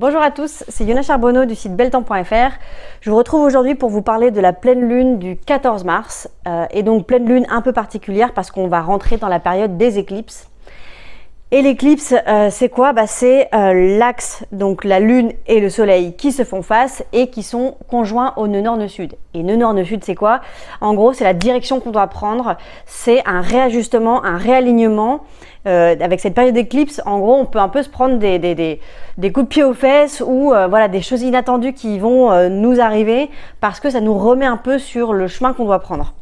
Bonjour à tous, c'est Yona Charbonneau du site belletemps.fr. Je vous retrouve aujourd'hui pour vous parler de la pleine lune du 14 mars et donc pleine lune un peu particulière parce qu'on va rentrer dans la période des éclipses. Et l'éclipse, c'est quoi? C'est l'axe, donc la lune et le soleil qui se font face et qui sont conjoints au nœud nord-nœud sud. Et nœud nord-nœud sud, c'est quoi? En gros, c'est la direction qu'on doit prendre, c'est un réajustement, un réalignement. Avec cette période d'éclipse, en gros, on peut un peu se prendre des coups de pied aux fesses ou voilà, des choses inattendues qui vont nous arriver parce que ça nous remet un peu sur le chemin qu'on doit prendre.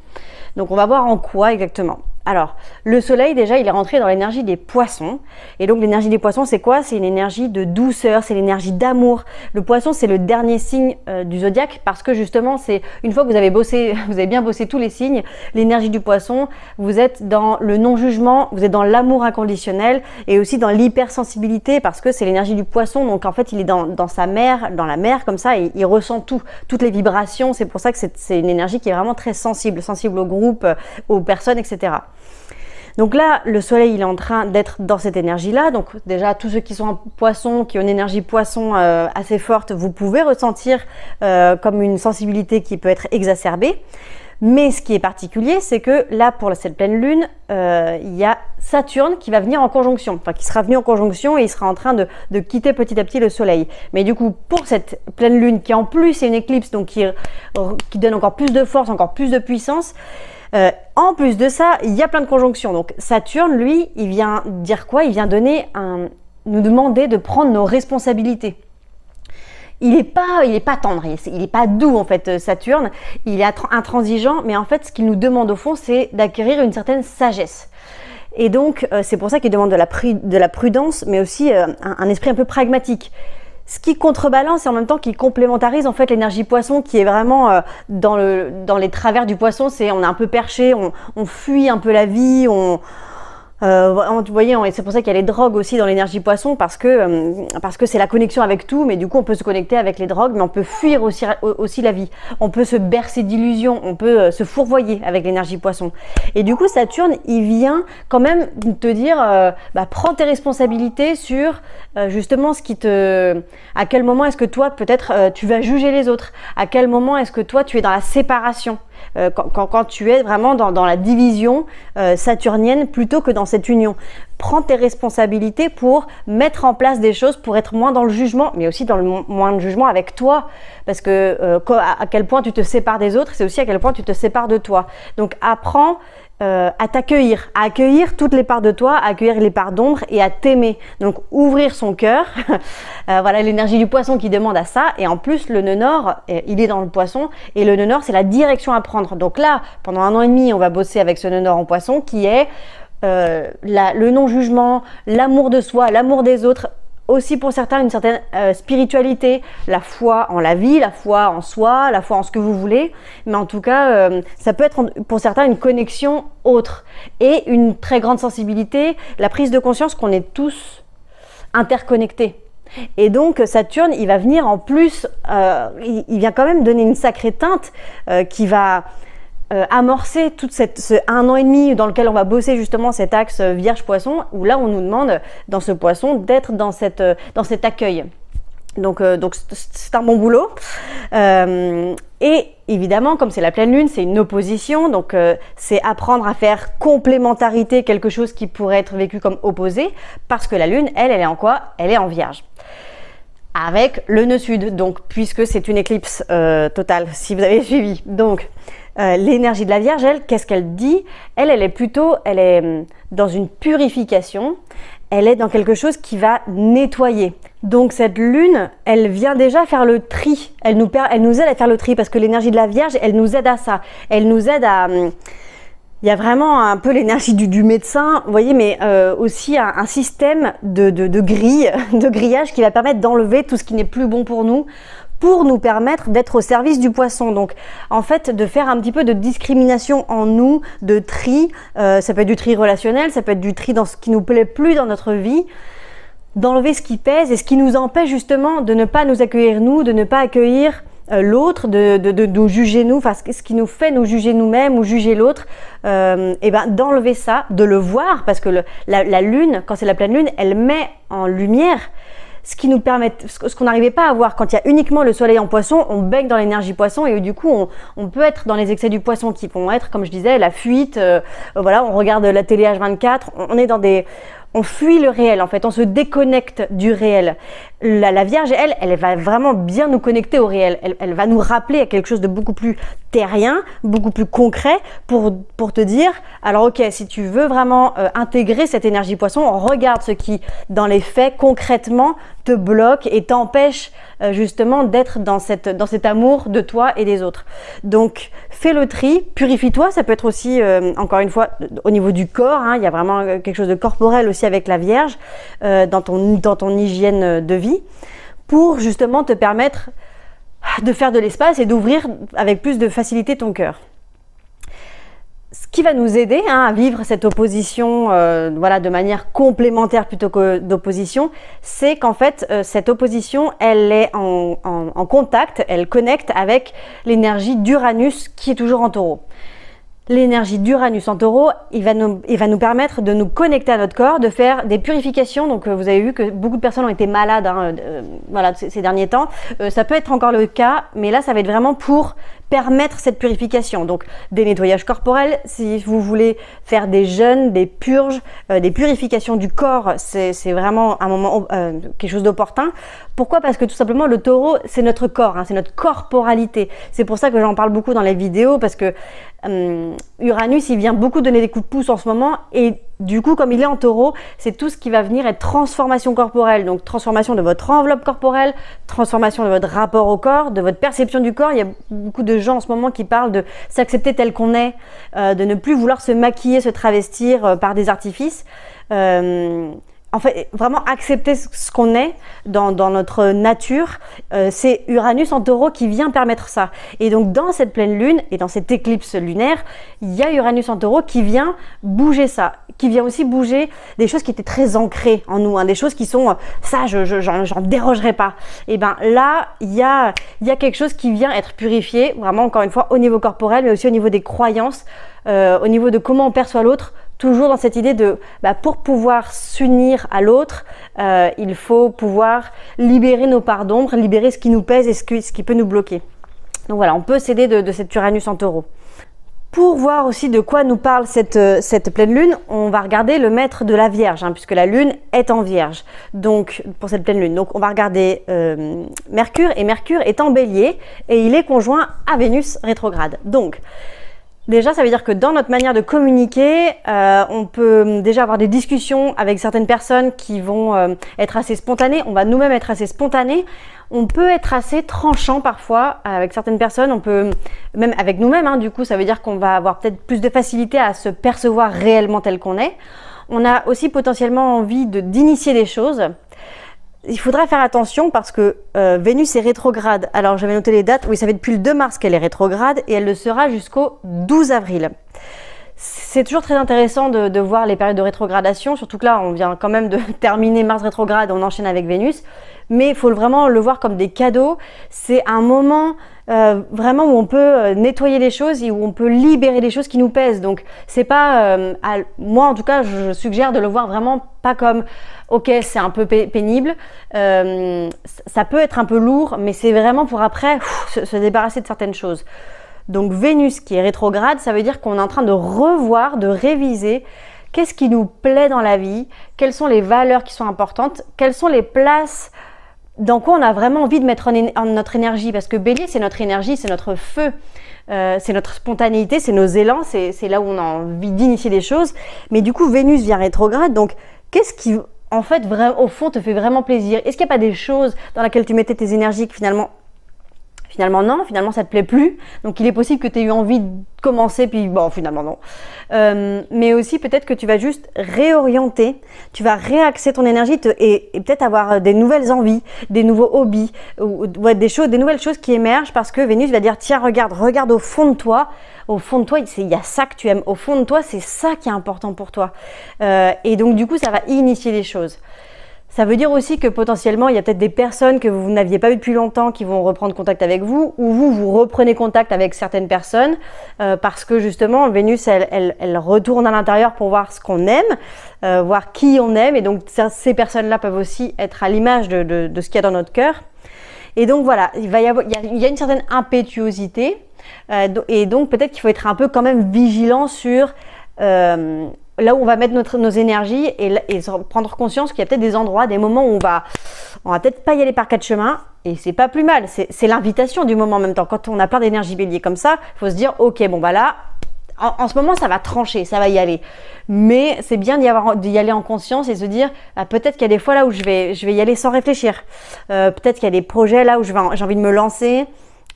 Donc on va voir en quoi exactement. Alors, le soleil, déjà, il est rentré dans l'énergie des poissons. Et donc, l'énergie des poissons, c'est quoi? C'est une énergie de douceur, c'est l'énergie d'amour. Le poisson, c'est le dernier signe du zodiaque parce que justement, c'est une fois que vous avez bossé, vous avez bien bossé tous les signes, l'énergie du poisson, vous êtes dans le non-jugement, vous êtes dans l'amour inconditionnel et aussi dans l'hypersensibilité parce que c'est l'énergie du poisson. Donc, en fait, il est dans sa mer, dans la mer, comme ça, et il ressent tout, toutes les vibrations. C'est pour ça que c'est une énergie qui est vraiment très sensible, sensible au groupe, aux personnes, etc. Donc là, le soleil, il est en train d'être dans cette énergie-là. Donc déjà, tous ceux qui sont en poisson, qui ont une énergie poisson assez forte, vous pouvez ressentir comme une sensibilité qui peut être exacerbée. Mais ce qui est particulier, c'est que là, pour cette pleine lune, il y a Saturne qui va venir en conjonction, enfin qui sera venu en conjonction et il sera en train de quitter petit à petit le soleil. Mais du coup, pour cette pleine lune, qui en plus est une éclipse, donc qui donne encore plus de force, encore plus de puissance, en plus de ça, il y a plein de conjonctions. Donc Saturne, lui, il vient dire quoi? Il vient nous demander de prendre nos responsabilités. Il est pas tendre, il est pas doux en fait, Saturne. Il est intransigeant, mais en fait, ce qu'il nous demande au fond, c'est d'acquérir une certaine sagesse. Et donc, c'est pour ça qu'il demande de la prudence, mais aussi un esprit un peu pragmatique. Ce qui contrebalance et en même temps qui complémentarise en fait l'énergie poisson qui est vraiment dans les travers du poisson, c'est on est un peu perché, on fuit un peu la vie, vous voyez, c'est pour ça qu'il y a les drogues aussi dans l'énergie poisson parce que c'est la connexion avec tout, mais du coup on peut se connecter avec les drogues, mais on peut fuir aussi la vie. On peut se bercer d'illusions, on peut se fourvoyer avec l'énergie poisson. Et du coup Saturne, il vient quand même te dire, prends tes responsabilités sur justement à quel moment est-ce que toi peut-être tu vas juger les autres, à quel moment est-ce que toi tu es dans la séparation. Quand tu es vraiment dans la division saturnienne plutôt que dans cette union. Prends tes responsabilités pour mettre en place des choses, pour être moins dans le jugement, mais aussi dans le moins de jugement avec toi. Parce que à quel point tu te sépares des autres, c'est aussi à quel point tu te sépares de toi. Donc apprends à t'accueillir, à accueillir toutes les parts de toi, à accueillir les parts d'ombre et à t'aimer. Donc ouvrir son cœur, voilà l'énergie du poisson qui demande à ça. Et en plus le nœud nord, il est dans le poisson et le nœud nord c'est la direction à prendre. Donc là, pendant 1 an et demi, on va bosser avec ce nœud nord en poisson qui est le non-jugement, l'amour de soi, l'amour des autres. Aussi pour certains une certaine spiritualité, la foi en la vie, la foi en soi, la foi en ce que vous voulez, mais en tout cas ça peut être pour certains une connexion autre et une très grande sensibilité, la prise de conscience qu'on est tous interconnectés. Et donc Saturne, il va venir en plus, il vient quand même donner une sacrée teinte qui va amorcer toute ce 1 an et demi dans lequel on va bosser justement cet axe Vierge-Poisson, où là on nous demande dans ce poisson d'être dans cet accueil. Donc c'est un bon boulot. Et évidemment, comme c'est la pleine lune, c'est une opposition, donc c'est apprendre à faire complémentarité, quelque chose qui pourrait être vécu comme opposé, parce que la lune, elle est en quoi? Elle est en Vierge. Avec le nœud sud, donc puisque c'est une éclipse totale, si vous avez suivi. Donc l'énergie de la Vierge, elle, qu'est-ce qu'elle dit? Elle est dans une purification, elle est dans quelque chose qui va nettoyer. Donc cette lune, elle vient déjà faire le tri, elle nous aide à faire le tri parce que l'énergie de la Vierge, elle nous aide à ça, elle nous aide à... Il y a vraiment un peu l'énergie du médecin, vous voyez, mais aussi un système de grillage qui va permettre d'enlever tout ce qui n'est plus bon pour nous permettre d'être au service du poisson. Donc en fait de faire un petit peu de discrimination en nous, de tri, ça peut être du tri relationnel, ça peut être du tri dans ce qui nous plaît plus dans notre vie, d'enlever ce qui pèse et ce qui nous empêche justement de ne pas nous accueillir nous, de ne pas accueillir l'autre, de nous juger nous, enfin ce qui nous fait nous juger nous-mêmes ou juger l'autre, et ben d'enlever ça, de le voir, parce que la lune, quand c'est la pleine lune, elle met en lumière ce qui nous permet, ce qu'on n'arrivait pas à voir quand il y a uniquement le soleil en poisson, on baigne dans l'énergie poisson et du coup on peut être dans les excès du poisson qui vont être, comme je disais, la fuite, voilà, on regarde la télé H24, on est dans des... On fuit le réel en fait, on se déconnecte du réel. La Vierge, elle va vraiment bien nous connecter au réel. Elle va nous rappeler à quelque chose de beaucoup plus terrien, beaucoup plus concret pour te dire, alors ok, si tu veux vraiment intégrer cette énergie poisson, regarde ce qui, dans les faits, concrètement, te bloque et t'empêche justement d'être dans cet amour de toi et des autres. Donc, fais le tri, purifie-toi, ça peut être aussi, encore une fois, au niveau du corps, hein, il y a vraiment quelque chose de corporel aussi avec la Vierge, dans ton hygiène de vie, pour justement te permettre de faire de l'espace et d'ouvrir avec plus de facilité ton cœur. Ce qui va nous aider à vivre cette opposition voilà, de manière complémentaire plutôt que d'opposition, c'est qu'en fait, cette opposition, elle est en contact, elle connecte avec l'énergie d'Uranus qui est toujours en taureau. L'énergie d'Uranus en taureau, il va nous permettre de nous connecter à notre corps, de faire des purifications. Donc vous avez vu que beaucoup de personnes ont été malades voilà, ces derniers temps. Ça peut être encore le cas, mais là ça va être vraiment pour permettre cette purification. Donc des nettoyages corporels, si vous voulez faire des jeûnes, des purges, des purifications du corps, c'est vraiment un moment, quelque chose d'opportun. Pourquoi? Parce que tout simplement le taureau, c'est notre corps, hein, c'est notre corporalité. C'est pour ça que j'en parle beaucoup dans les vidéos, parce que Uranus, il vient beaucoup donner des coups de pouce en ce moment, et du coup, comme il est en taureau, c'est tout ce qui va venir être transformation corporelle. Donc transformation de votre enveloppe corporelle, transformation de votre rapport au corps, de votre perception du corps. Il y a beaucoup de gens en ce moment qui parlent de s'accepter tel qu'on est, de ne plus vouloir se maquiller, se travestir par des artifices. En fait, vraiment accepter ce qu'on est dans notre nature, c'est Uranus en taureau qui vient permettre ça. Et donc dans cette pleine lune et dans cette éclipse lunaire, il y a Uranus en taureau qui vient bouger ça, qui vient aussi bouger des choses qui étaient très ancrées en nous, hein, des choses qui sont ça, j'en dérogerai pas. Et ben là, il y a quelque chose qui vient être purifié, vraiment encore une fois au niveau corporel, mais aussi au niveau des croyances, au niveau de comment on perçoit l'autre. Toujours dans cette idée de, pour pouvoir s'unir à l'autre, il faut pouvoir libérer nos parts d'ombre, libérer ce qui nous pèse et ce qui peut nous bloquer. Donc voilà, on peut s'aider de cet Uranus en taureau. Pour voir aussi de quoi nous parle cette pleine lune, on va regarder le maître de la Vierge, hein, puisque la lune est en Vierge, donc pour cette pleine lune. Donc on va regarder Mercure, et Mercure est en Bélier, et il est conjoint à Vénus rétrograde. Donc, déjà, ça veut dire que dans notre manière de communiquer, on peut déjà avoir des discussions avec certaines personnes qui vont être assez spontanées. On va nous-mêmes être assez spontanés. On peut être assez tranchant parfois avec certaines personnes. On peut, même avec nous-mêmes, hein, du coup, ça veut dire qu'on va avoir peut-être plus de facilité à se percevoir réellement tel qu'on est. On a aussi potentiellement envie d'initier des choses. Il faudra faire attention parce que Vénus est rétrograde. Alors j'avais noté les dates, oui, ça fait depuis le 2 mars qu'elle est rétrograde et elle le sera jusqu'au 12 avril. C'est toujours très intéressant de voir les périodes de rétrogradation, surtout que là on vient quand même de terminer Mars rétrograde, on enchaîne avec Vénus, mais il faut vraiment le voir comme des cadeaux. C'est un moment vraiment où on peut nettoyer les choses et où on peut libérer les choses qui nous pèsent. Donc c'est pas, moi en tout cas je suggère de le voir vraiment pas comme ok c'est un peu pénible, ça peut être un peu lourd, mais c'est vraiment pour après se débarrasser de certaines choses. Donc Vénus qui est rétrograde, ça veut dire qu'on est en train de revoir, de réviser qu'est-ce qui nous plaît dans la vie, quelles sont les valeurs qui sont importantes, quelles sont les places dans quoi on a vraiment envie de mettre en notre énergie. Parce que Bélier, c'est notre énergie, c'est notre feu, c'est notre spontanéité, c'est nos élans, c'est là où on a envie d'initier des choses. Mais du coup, Vénus vient rétrograde, donc qu'est-ce qui, en fait, au fond, te fait vraiment plaisir? Est-ce qu'il n'y a pas des choses dans lesquelles tu mettais tes énergies que finalement non, finalement ça te plaît plus, donc il est possible que tu aies eu envie de commencer puis bon finalement non, mais aussi peut-être que tu vas juste réorienter, tu vas réaxer ton énergie et peut-être avoir des nouvelles envies, des nouveaux hobbies ou des nouvelles choses qui émergent parce que Vénus va dire tiens regarde au fond de toi, il y a ça que tu aimes, au fond de toi c'est ça qui est important pour toi, et donc du coup ça va initier les choses. Ça veut dire aussi que potentiellement, il y a peut-être des personnes que vous n'aviez pas vues depuis longtemps qui vont reprendre contact avec vous, ou vous reprenez contact avec certaines personnes, parce que justement, Vénus, elle retourne à l'intérieur pour voir ce qu'on aime, voir qui on aime, et donc ces personnes-là peuvent aussi être à l'image de ce qu'il y a dans notre cœur. Et donc voilà, il y a une certaine impétuosité, et donc peut-être qu'il faut être un peu quand même vigilant sur là où on va mettre nos énergies et prendre conscience qu'il y a peut-être des endroits, des moments où on va peut-être pas y aller par quatre chemins, et c'est pas plus mal, c'est l'invitation du moment en même temps. Quand on a plein d'énergie bélier comme ça, il faut se dire ok, bon bah là, en ce moment ça va trancher, ça va y aller, mais c'est bien d'y aller en conscience et se dire peut-être qu'il y a des fois là où je vais y aller sans réfléchir, peut-être qu'il y a des projets là où j'ai envie de me lancer,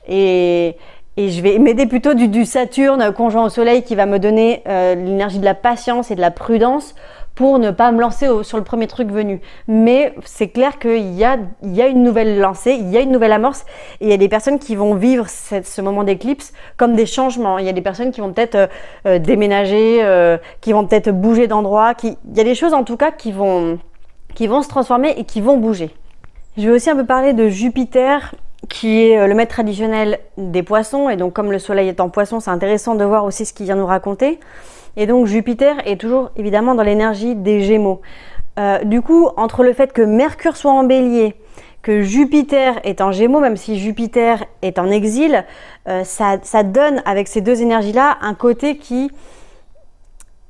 et je vais m'aider plutôt du Saturne conjoint au Soleil qui va me donner l'énergie de la patience et de la prudence pour ne pas me lancer sur le premier truc venu. Mais c'est clair qu'il y a une nouvelle lancée, il y a une nouvelle amorce, et il y a des personnes qui vont vivre ce moment d'éclipse comme des changements. Il y a des personnes qui vont peut-être déménager, qui vont peut-être bouger d'endroit. Il y a des choses en tout cas qui vont se transformer et qui vont bouger. Je vais aussi un peu parler de Jupiter, qui est le maître traditionnel des poissons, et donc comme le soleil est en poisson, c'est intéressant de voir aussi ce qu'il vient nous raconter. Et donc Jupiter est toujours évidemment dans l'énergie des Gémeaux. Du coup, entre le fait que Mercure soit en Bélier, que Jupiter est en Gémeaux, même si Jupiter est en exil, ça donne avec ces deux énergies-là un côté qui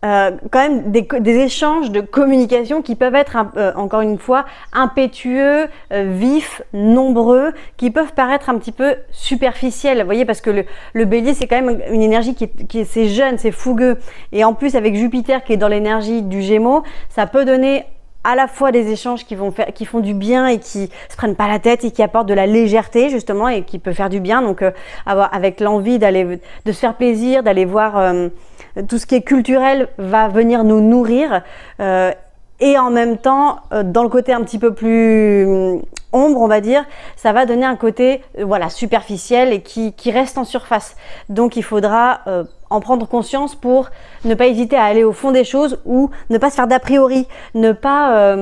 quand même des échanges de communication qui peuvent être encore une fois impétueux, vifs, nombreux, qui peuvent paraître un petit peu superficiels, vous voyez, parce que le bélier c'est quand même une énergie qui c'est jeune, c'est fougueux, et en plus avec Jupiter qui est dans l'énergie du Gémeaux, ça peut donner à la fois des échanges qui font du bien et qui se prennent pas la tête et qui apportent de la légèreté justement et qui peut faire du bien, donc avec l'envie de se faire plaisir, d'aller voir tout ce qui est culturel va venir nous nourrir, et en même temps dans le côté un petit peu plus ombre, on va dire, ça va donner un côté voilà superficiel et qui reste en surface. Donc il faudra en prendre conscience pour ne pas hésiter à aller au fond des choses, ou ne pas se faire d'a priori, ne pas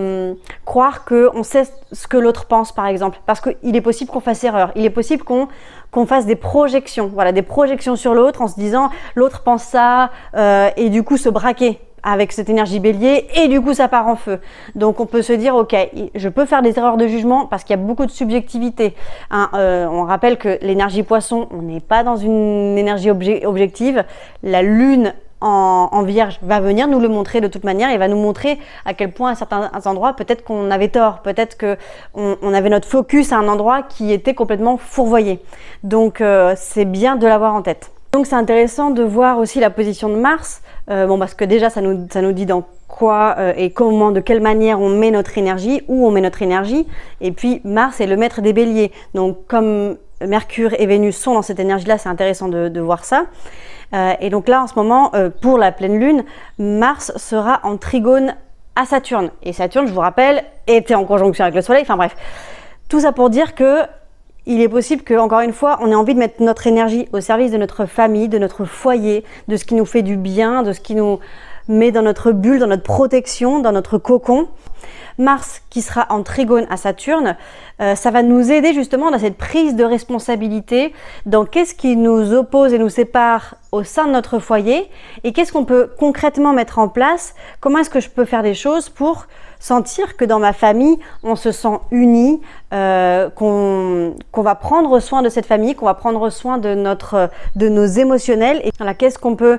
croire qu'on sait ce que l'autre pense par exemple, parce qu'il est possible qu'on fasse erreur, il est possible qu'on fasse des projections, voilà, des projections sur l'autre en se disant l'autre pense ça, et du coup se braquer avec cette énergie bélier, et du coup ça part en feu. Donc on peut se dire ok, je peux faire des erreurs de jugement parce qu'il y a beaucoup de subjectivité, hein. On rappelle que l'énergie poisson, on n'est pas dans une énergie objective. La lune en vierge va venir nous le montrer de toute manière, et va nous montrer à quel point à certains endroits peut-être qu'on avait tort, peut-être que on avait notre focus à un endroit qui était complètement fourvoyé. Donc c'est bien de l'avoir en tête. Donc c'est intéressant de voir aussi la position de Mars, parce que déjà ça nous dit dans quoi et comment, de quelle manière on met notre énergie, où on met notre énergie. Et puis Mars est le maître des béliers, donc comme Mercure et Vénus sont dans cette énergie-là, c'est intéressant de voir ça. Et donc là en ce moment, pour la pleine lune, Mars sera en trigone à Saturne. Et Saturne, je vous rappelle, était en conjonction avec le Soleil, enfin bref. Tout ça pour dire que il est possible que, encore une fois, on ait envie de mettre notre énergie au service de notre famille, de notre foyer, de ce qui nous fait du bien, de ce qui nous met dans notre bulle, dans notre protection, dans notre cocon. Mars qui sera en trigone à Saturne, ça va nous aider justement dans cette prise de responsabilité, dans qu'est-ce qui nous oppose et nous sépare au sein de notre foyer, et qu'est-ce qu'on peut concrètement mettre en place, comment est-ce que je peux faire des choses pour sentir que dans ma famille, on se sent unis, qu'on va prendre soin de cette famille, qu'on va prendre soin de nos émotionnels, et voilà, qu'est-ce qu'on peut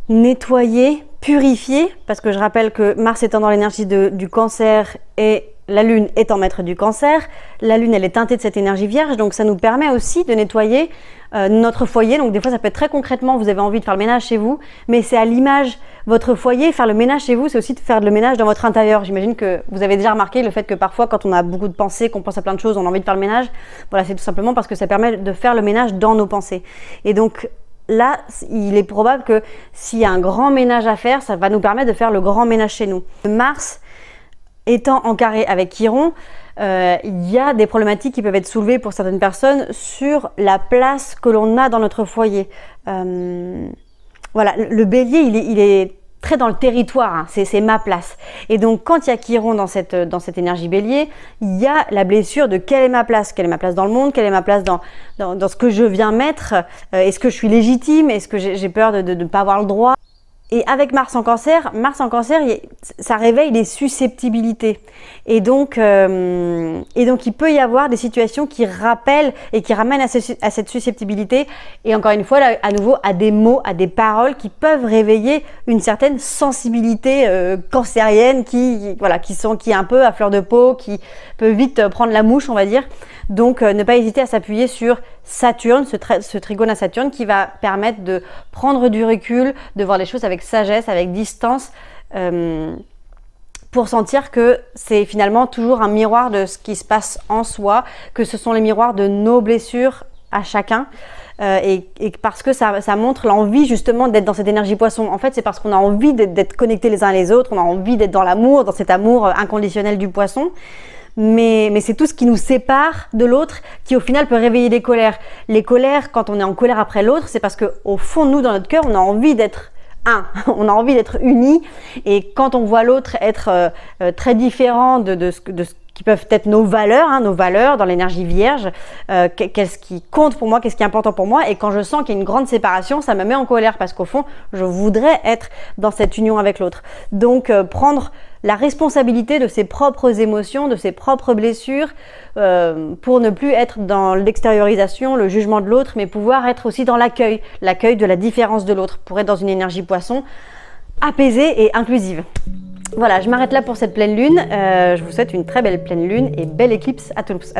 nettoyer, purifier, parce que je rappelle que Mars étant dans l'énergie du Cancer et la Lune étant maître du Cancer, la Lune elle est teintée de cette énergie vierge, donc ça nous permet aussi de nettoyer notre foyer. Donc des fois ça peut être très concrètement, vous avez envie de faire le ménage chez vous, mais c'est à l'image votre foyer. Faire le ménage chez vous, c'est aussi de faire le ménage dans votre intérieur. J'imagine que vous avez déjà remarqué le fait que parfois quand on a beaucoup de pensées, qu'on pense à plein de choses, on a envie de faire le ménage. Voilà, c'est tout simplement parce que ça permet de faire le ménage dans nos pensées. Et donc là, il est probable que s'il y a un grand ménage à faire, ça va nous permettre de faire le grand ménage chez nous. Mars étant en carré avec Chiron, il y a des problématiques qui peuvent être soulevées pour certaines personnes sur la place que l'on a dans notre foyer. Voilà, le bélier, il est très dans le territoire, hein, c'est ma place. Et donc quand il y a Chiron dans cette énergie bélier, il y a la blessure de quelle est ma place dans le monde, quelle est ma place dans ce que je viens mettre, est-ce que je suis légitime, est-ce que j'ai peur de ne pas avoir le droit. Et avec Mars en Cancer, ça réveille les susceptibilités. Et donc, il peut y avoir des situations qui rappellent et qui ramènent à cette susceptibilité. Et encore une fois, là, à nouveau, à des mots, à des paroles qui peuvent réveiller une certaine sensibilité cancérienne qui est un peu à fleur de peau, qui peut vite prendre la mouche, on va dire. Donc, ne pas hésiter à s'appuyer sur Saturne, ce trigone à Saturne qui va permettre de prendre du recul, de voir les choses avec sagesse, avec distance, pour sentir que c'est finalement toujours un miroir de ce qui se passe en soi, que ce sont les miroirs de nos blessures à chacun. Et parce que ça montre l'envie justement d'être dans cette énergie poisson. En fait, c'est parce qu'on a envie d'être connectés les uns les autres, on a envie d'être dans l'amour, dans cet amour inconditionnel du poisson. Mais c'est tout ce qui nous sépare de l'autre qui au final peut réveiller des colères. Les colères, quand on est en colère après l'autre, c'est parce qu'au fond de nous, dans notre cœur, on a envie d'être on a envie d'être unis. Et quand on voit l'autre être très différent de ce qui peuvent être nos valeurs dans l'énergie vierge, qu'est-ce qui compte pour moi, qu'est-ce qui est important pour moi, et quand je sens qu'il y a une grande séparation, ça me met en colère parce qu'au fond, je voudrais être dans cette union avec l'autre. Donc, prendre la responsabilité de ses propres émotions, de ses propres blessures, pour ne plus être dans l'extériorisation, le jugement de l'autre, mais pouvoir être aussi dans l'accueil de la différence de l'autre, pour être dans une énergie poisson apaisée et inclusive. Voilà, je m'arrête là pour cette pleine lune. Je vous souhaite une très belle pleine lune et belle éclipse à tous.